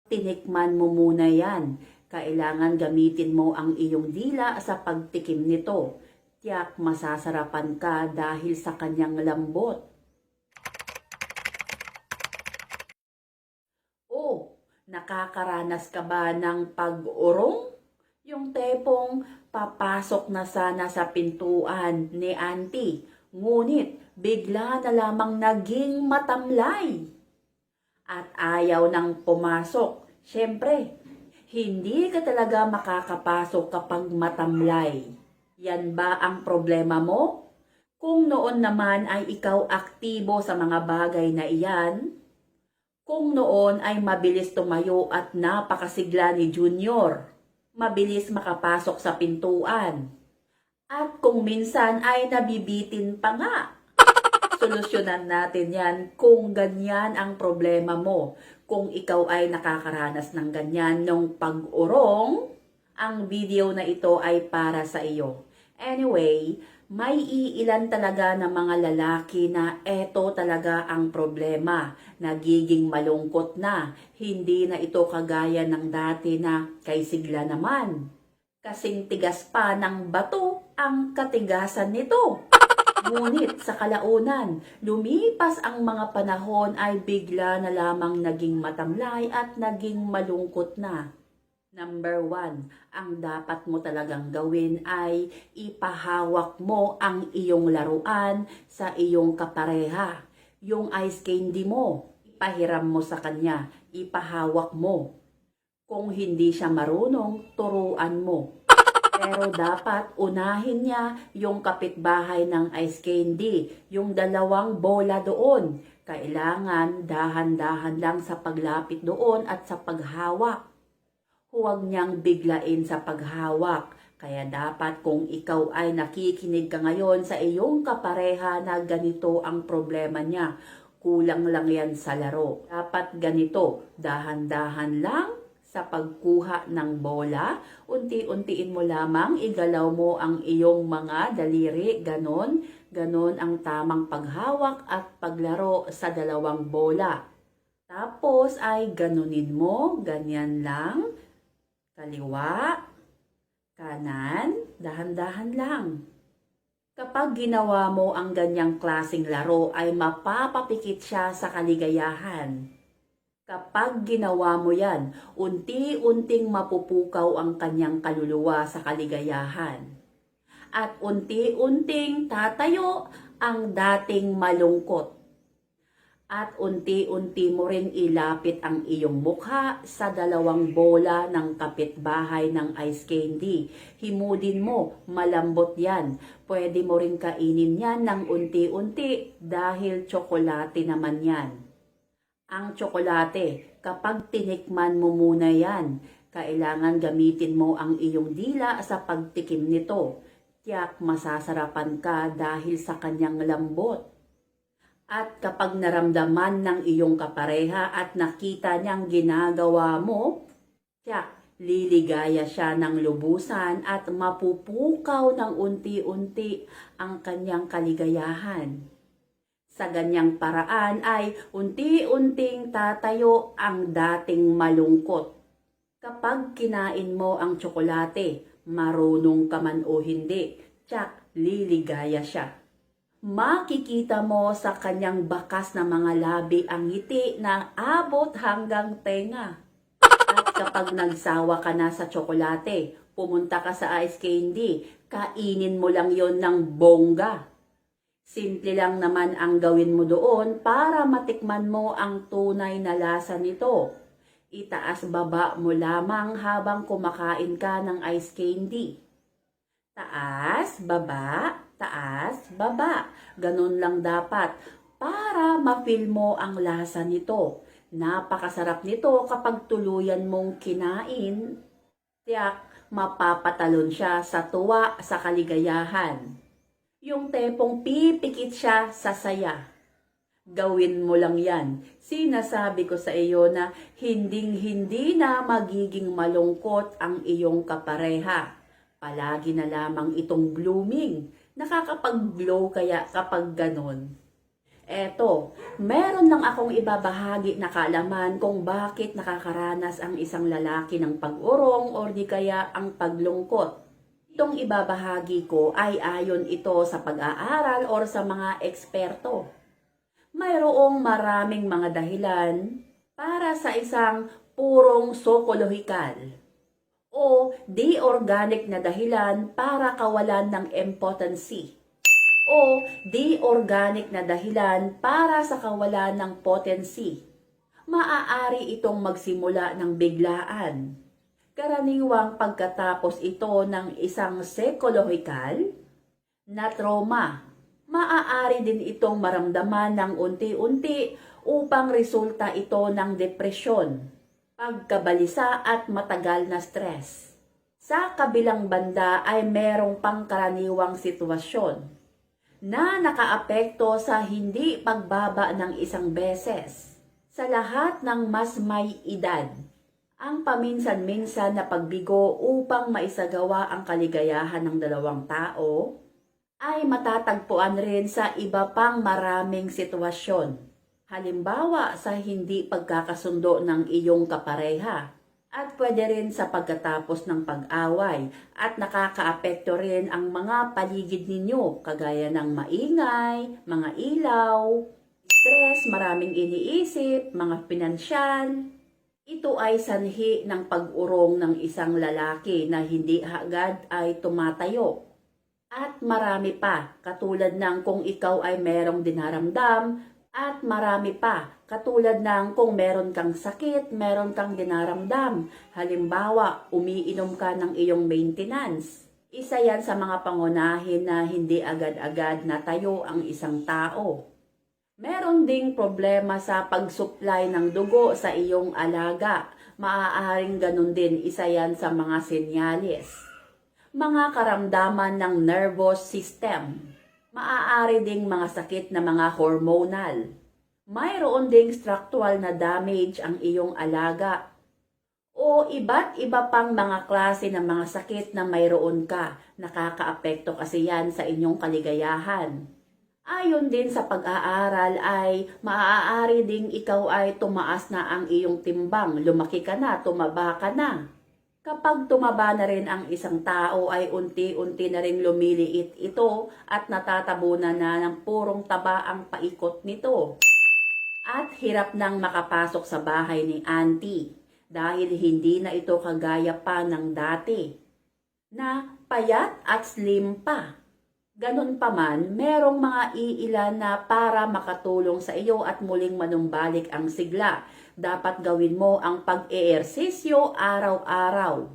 Tinikman mo muna yan. Kailangan gamitin mo ang iyong dila sa pagtikim nito. Tiyak masasarapan ka dahil sa kanyang lambot. O, nakakaranas ka ba ng pag-urong? Yung tepong papasok na sana sa pintuan ni auntie, ngunit bigla na lamang naging matamlay. At ayaw nang pumasok. Siyempre, hindi ka talaga makakapasok kapag matamlay. Yan ba ang problema mo? Kung noon naman ay ikaw aktibo sa mga bagay na iyan, kung noon ay mabilis tumayo at napakasigla ni Junior, mabilis makapasok sa pintuan, at kung minsan ay nabibitin pa nga, solusyonan natin yan kung ganyan ang problema mo. Kung ikaw ay nakakaranas ng ganyan nung pag-urong, ang video na ito ay para sa iyo. Anyway, may iilan talaga ng mga lalaki na eto talaga ang problema. Nagiging malungkot na. Hindi na ito kagaya ng dati na kay sigla naman. Kasing tigas pa ng bato ang katigasan nito. Ngunit sa kalaunan, lumipas ang mga panahon ay bigla na lamang naging matamlay at naging malungkot na. Number 1, ang dapat mo talagang gawin ay ipahawak mo ang iyong laruan sa iyong kapareha. Yung ice candy mo, ipahiram mo sa kanya, ipahawak mo. Kung hindi siya marunong, turuan mo. Pero dapat unahin niya yung kapitbahay ng ice candy, yung 2 bola doon. Kailangan dahan-dahan lang sa paglapit doon at sa paghawak. Huwag niyang biglain sa paghawak. Kaya dapat kung ikaw ay nakikinig ka ngayon sa iyong kapareha na ganito ang problema niya, kulang lang yan sa laro. Dapat ganito, dahan-dahan lang sa pagkuha ng bola, unti-untiin mo lamang, igalaw mo ang iyong mga daliri, ganon, ganon ang tamang paghawak at paglaro sa 2 bola. Tapos ay ganunin mo, ganyan lang, kaliwa, kanan, dahan-dahan lang. Kapag ginawa mo ang ganyang klaseng laro ay mapapapikit siya sa kaligayahan. Kapag ginawa mo yan, unti-unting mapupukaw ang kanyang kaluluwa sa kaligayahan. At unti-unting tatayo ang dating malungkot. At unti-unti mo ring ilapit ang iyong mukha sa 2 bola ng kapitbahay ng ice candy. Himudin mo, malambot yan. Pwede mo ring kainin yan ng unti-unti dahil tsokolate naman yan. Ang tsokolate, kapag tinikman mo muna yan, kailangan gamitin mo ang iyong dila sa pagtikim nito. Tiyak masasarapan ka dahil sa kanyang lambot. At kapag naramdaman ng iyong kapareha at nakita niyang ginagawa mo, tiyak liligaya siya ng lubusan at mapupukaw ng unti-unti ang kanyang kaligayahan. Sa ganyang paraan ay unti-unting tatayo ang dating malungkot. Kapag kinain mo ang tsokolate, marunong ka man o hindi, tiyak liligaya siya. Makikita mo sa kanyang bakas na mga labi ang ngiti na abot hanggang tenga. At kapag nagsawa ka na sa tsokolate, pumunta ka sa ice candy, kainin mo lang yon ng bongga. Simple lang naman ang gawin mo doon para matikman mo ang tunay na lasa nito. Itaas baba mo lamang habang kumakain ka ng ice candy. Taas, baba, taas, baba. Ganun lang dapat para ma-feel mo ang lasa nito. Napakasarap nito kapag tuluyan mong kinain. Tiyak, mapapatalon siya sa tuwa sa kaligayahan. Yung tepong pipikit siya sa saya. Gawin mo lang yan. Sinasabi ko sa iyo na hinding-hindi na magiging malungkot ang iyong kapareha. Palagi na lamang itong blooming. Nakakapag-glow kaya kapag ganon. Eto, meron lang akong ibabahagi na kaalaman kung bakit nakakaranas ang isang lalaki ng pag-urong o di kaya ang paglungkot. Itong ibabahagi ko ay ayon ito sa pag-aaral o sa mga eksperto. Mayroong maraming mga dahilan para sa isang purong sokolohikal o di-organic na dahilan para kawalan ng impotency o di-organic na dahilan para sa kawalan ng potency. Maaari itong magsimula ng biglaan. Karaniwang pagkatapos ito ng isang psychological na trauma. Maaari din itong maramdaman ng unti-unti upang resulta ito ng depresyon, pagkabalisa at matagal na stress. Sa kabilang banda ay merong pangkaraniwang sitwasyon na nakaapekto sa hindi pagbaba ng isang beses. Sa lahat ng mas may edad, ang paminsan-minsan na pagbigo upang maisagawa ang kaligayahan ng dalawang tao ay matatagpuan rin sa iba pang maraming sitwasyon. Halimbawa sa hindi pagkakasundo ng iyong kapareha at pwede rin sa pagkatapos ng pag-away at nakakaapekto rin ang mga paligid ninyo kagaya ng maingay, mga ilaw, stress, maraming iniisip, mga pinansyal. Ito ay sanhi ng pag-urong ng isang lalaki na hindi agad ay tumatayo. At marami pa, katulad ng kung ikaw ay merong dinaramdam, at marami pa, katulad ng kung meron kang sakit, meron kang dinaramdam. Halimbawa, umiinom ka ng iyong maintenance. Isa yan sa mga pangunahin na hindi agad-agad natayo ang isang tao. Meron ding problema sa pag-supply ng dugo sa iyong alaga. Maaaring ganun din, isa yan sa mga senyales. Mga karamdaman ng nervous system. Maaari ding mga sakit na mga hormonal. Mayroon ding structural na damage ang iyong alaga. O iba't iba pang mga klase ng mga sakit na mayroon ka. Nakakaapekto kasi yan sa inyong kaligayahan. Ayon din sa pag-aaral ay maaari ding ikaw ay tumaas na ang iyong timbang, lumaki ka na, tumaba ka na. Kapag tumaba na rin ang isang tao ay unti-unti na rin lumiliit ito at natatabunan na ng purong taba ang paikot nito. At hirap nang makapasok sa bahay ni auntie dahil hindi na ito kagaya pa ng dati na payat at slim pa. Ganun pa man, merong mga iilan na para makatulong sa iyo at muling manumbalik ang sigla. Dapat gawin mo ang pag-eehersisyo araw-araw.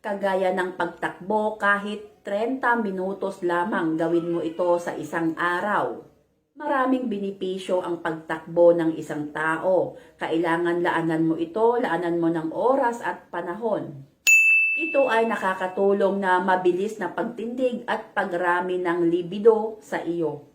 Kagaya ng pagtakbo kahit 30 minutos lamang gawin mo ito sa isang araw. Maraming benepisyo ang pagtakbo ng isang tao. Kailangan laanan mo ito, laanan mo ng oras at panahon. Ito ay nakakatulong na mabilis na pagtindig at pagrami ng libido sa iyo.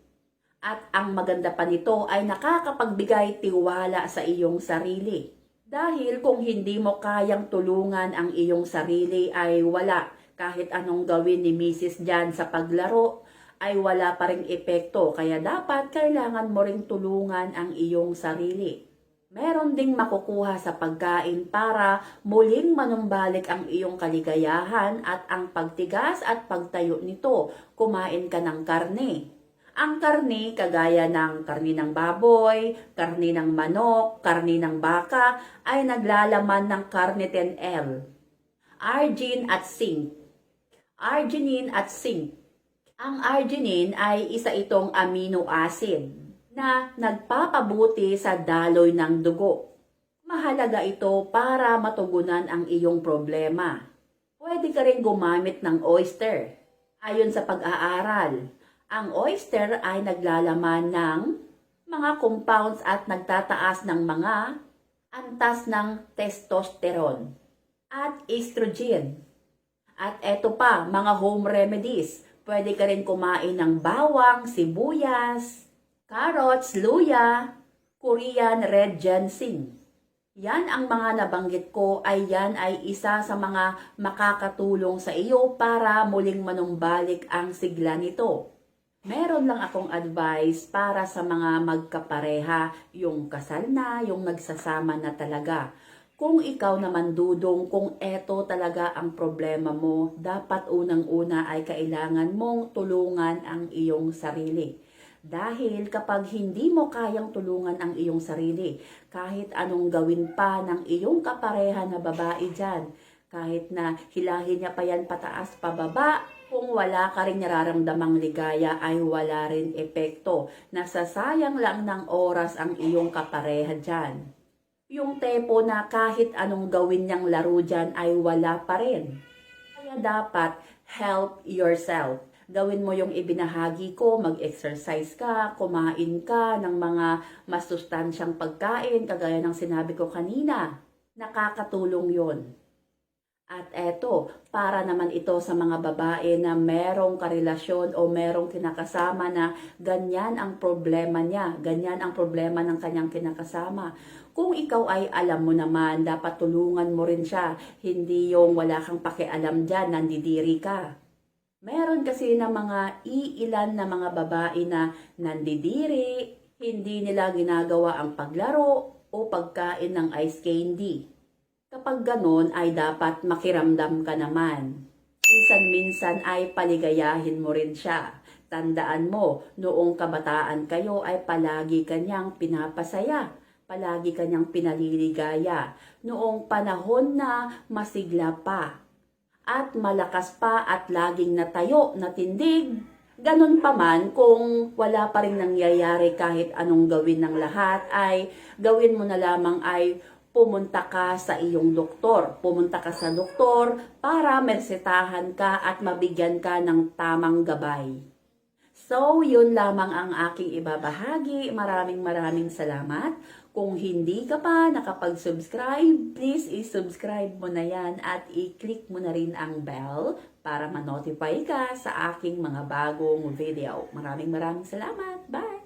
At ang maganda pa nito ay nakakapagbigay tiwala sa iyong sarili. Dahil kung hindi mo kayang tulungan ang iyong sarili ay wala. Kahit anong gawin ni Mrs. Jan sa paglaro ay wala pa ring epekto. Kaya dapat kailangan mo ring tulungan ang iyong sarili. Meron ding makukuha sa pagkain para muling manumbalik ang iyong kaligayahan at ang pagtigas at pagtayo nito. Kumain ka ng karne. Ang karne, kagaya ng karne ng baboy, karne ng manok, karne ng baka, ay naglalaman ng carnitine L, arginine at zinc. Arginine at zinc. Ang arginine ay isa itong amino acid na nagpapabuti sa daloy ng dugo. Mahalaga ito para matugunan ang iyong problema. Pwede ka rin gumamit ng oyster. Ayon sa pag-aaral, ang oyster ay naglalaman ng mga compounds at nagtataas ng mga antas ng testosterone at estrogen. At eto pa, mga home remedies. Pwede ka rin kumain ng bawang, sibuyas, carrots, luya, Korean red ginseng. Yan ang mga nabanggit ko ay yan ay isa sa mga makakatulong sa iyo para muling manumbalik ang sigla nito. Meron lang akong advice para sa mga magkapareha, yung kasal na, yung nagsasama na talaga. Kung ikaw naman dudong, kung eto talaga ang problema mo, dapat unang-una ay kailangan mong tulungan ang iyong sarili. Dahil kapag hindi mo kayang tulungan ang iyong sarili, kahit anong gawin pa ng iyong kapareha na babae dyan, kahit na hilahin niya pa yan pataas pababa, kung wala ka rin nararamdamang ligaya ay wala rin epekto. Nasasayang lang ng oras ang iyong kapareha dyan. Yung tepo na kahit anong gawin niyang laro dyan ay wala pa rin. Kaya dapat help yourself. Gawin mo yung ibinahagi ko, mag-exercise ka, kumain ka ng mga masustansyang pagkain, kagaya ng sinabi ko kanina. Nakakatulong yon. At eto, para naman ito sa mga babae na merong karelasyon o merong kinakasama na ganyan ang problema niya, ganyan ang problema ng kanyang kinakasama. Kung ikaw ay alam mo naman, dapat tulungan mo rin siya. Hindi yung wala kang pakialam dyan, nandidiri ka. Meron kasi na mga iilan na mga babae na nandidiri, hindi nila ginagawa ang paglaro o pagkain ng ice candy. Kapag ganon ay dapat makiramdam ka naman. Minsan-minsan ay paligayahin mo rin siya. Tandaan mo, noong kabataan kayo ay palagi kanyang pinapasaya. Palagi kanyang pinaliligaya. Noong panahon na masigla pa at malakas pa at laging natayo, natindig. Ganon pa man, kung wala pa rin nangyayari kahit anong gawin ng lahat, ay gawin mo na lamang ay pumunta ka sa iyong doktor. Pumunta ka sa doktor para mersetahan ka at mabigyan ka ng tamang gabay. So, yun lamang ang aking ibabahagi. Maraming salamat. Kung hindi ka pa nakapag-subscribe, please i-subscribe mo na yan at i-click mo na rin ang bell para ma-notify ka sa aking mga bagong video. Maraming salamat. Bye!